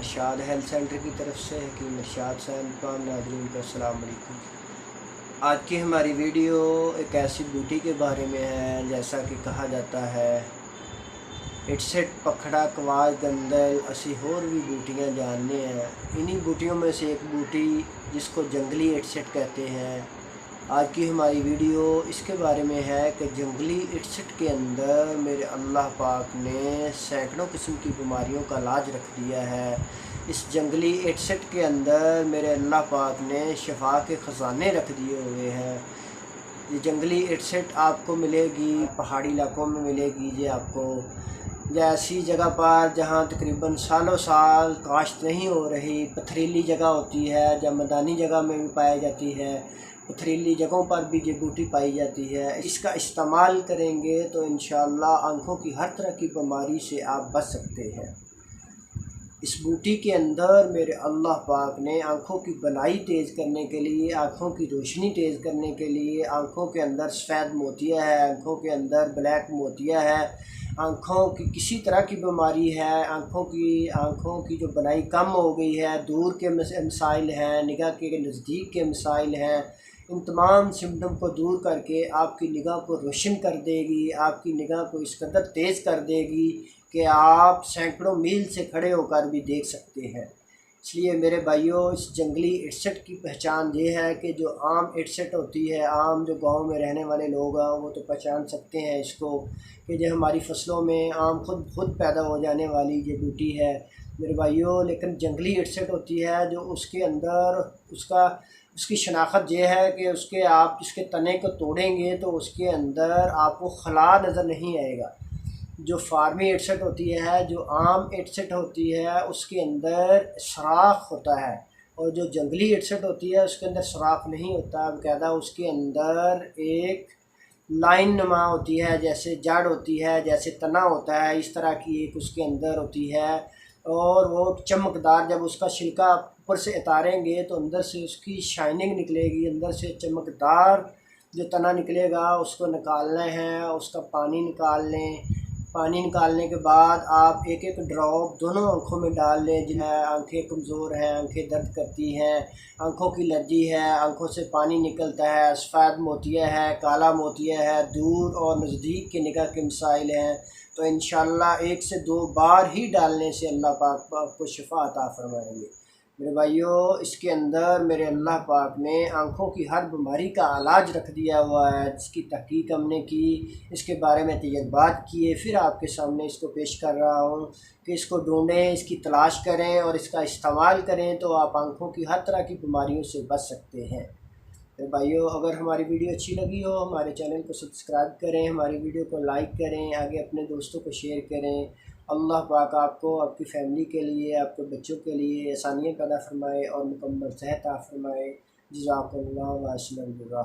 इरशाद health centre की तरफ से हकीम इरशाद साहब। तमाम नाज़रीन को अस्सलाम वालेकुम। आज की हमारी वीडियो एक ऐसी बूटी के बारे में है, जैसा कि कहा जाता है इटसेट पखड़ा कवाज गंदल असी होर भी बूटियाँ जानने हैं। इन्हीं बूटियों में से एक बूटी जिसको जंगली इटसेट कहते हैं। आज की हमारी वीडियो इसके बारे में है कि जंगली इटसेट के अंदर मेरे अल्लाह पाक ने सैकड़ों किस्म की बीमारियों का इलाज रख दिया है। इस जंगली इटसेट के अंदर मेरे अल्लाह पाक ने शफा के ख़जाने रख दिए हुए हैं। ये जंगली इटसेट आपको मिलेगी पहाड़ी इलाकों में मिलेगी। ये आपको ऐसी जगह पर जहाँ तकरीबन सालों साल काश्त नहीं हो रही, पथरीली जगह होती है, जब मैदानी जगह में भी पाई जाती है, पथरीली जगहों पर भी ये बूटी पाई जाती है। इसका इस्तेमाल करेंगे तो इंशाअल्लाह आँखों की हर तरह की बीमारी से आप बच सकते हैं। इस बूटी के अंदर मेरे अल्लाह पाक ने आँखों की बनाई तेज़ करने के लिए, आँखों की रोशनी तेज़ करने के लिए, आँखों के अंदर सफ़ेद मोतिया है, आँखों के अंदर ब्लैक मोतिया है, आँखों की किसी तरह की बीमारी है, आँखों की जो बनाई कम हो गई है, दूर के मसाइल हैं, निगाह के नज़दीक के मसाइल हैं, इन तमाम सिम्टम को दूर करके आपकी निगाह को रोशन कर देगी, आपकी निगाह को इस कदर तेज़ कर देगी कि आप सैकड़ों मील से खड़े होकर भी देख सकते हैं। इसलिए मेरे भाइयों, इस जंगली इटसेट की पहचान ये है कि जो आम इटसेट होती है, आम जो गांव में रहने वाले लोग हैं वो तो पहचान सकते हैं इसको, कि जो हमारी फसलों में आम खुद पैदा हो जाने वाली ये बूटी है मेरे भाइयों। लेकिन जंगली इटसेट होती है जो उसके अंदर उसकी शनाख्त ये है कि आप इसके तने को तोड़ेंगे तो उसके अंदर आपको खला नज़र नहीं आएगा। जो फार्मी इटसेट होती है, जो आम इटसेट होती है, उसके अंदर सुराख होता है, और जो जंगली इटसेट होती है उसके अंदर सुराख नहीं होता। बाकायदा उसके अंदर एक लाइन नुमा होती है, जैसे जड़ होती है, जैसे तना होता है, इस तरह की एक उसके अंदर होती है। और वो चमकदार, जब उसका छिलका ऊपर से उतारेंगे तो अंदर से उसकी शाइनिंग निकलेगी, अंदर से चमकदार जो तना निकलेगा उसको निकालना है, उसका पानी निकाल लें। पानी निकालने के बाद आप एक एक ड्रॉप दोनों आँखों में डाल लें। जिन्हें आंखें कमज़ोर हैं, आंखें दर्द करती हैं, आंखों की एलर्जी है, आंखों से पानी निकलता है, सफ़ेद मोतिया है, काला मोतिया है, दूर और नज़दीक के निगाह के मसाइल हैं, तो इंशाअल्लाह 1 से 2 बार ही डालने से अल्लाह पाक आपको शिफा अता फरमाएंगे। मेरे भाइयों, इसके अंदर मेरे अल्लाह पाक ने आँखों की हर बीमारी का इलाज रख दिया हुआ है, जिसकी तहकीक हमने की, इसके बारे में तजर्बात किए, फिर आपके सामने इसको पेश कर रहा हूँ कि इसको ढूँढें, इसकी तलाश करें और इसका इस्तेमाल करें तो आप आँखों की हर तरह की बीमारियों से बच सकते हैं। तो भाइयों, अगर हमारी वीडियो अच्छी लगी हो हमारे चैनल को सब्सक्राइब करें, हमारी वीडियो को लाइक करें, आगे अपने दोस्तों को शेयर करें। अल्लाह पाक आपको, आपकी फ़ैमिली के लिए, आपके बच्चों के लिए आसानियाँ पैदा फरमाए और मुकम्मल सेहत अता फरमाए। जज़ाकल्लाहु खैरन।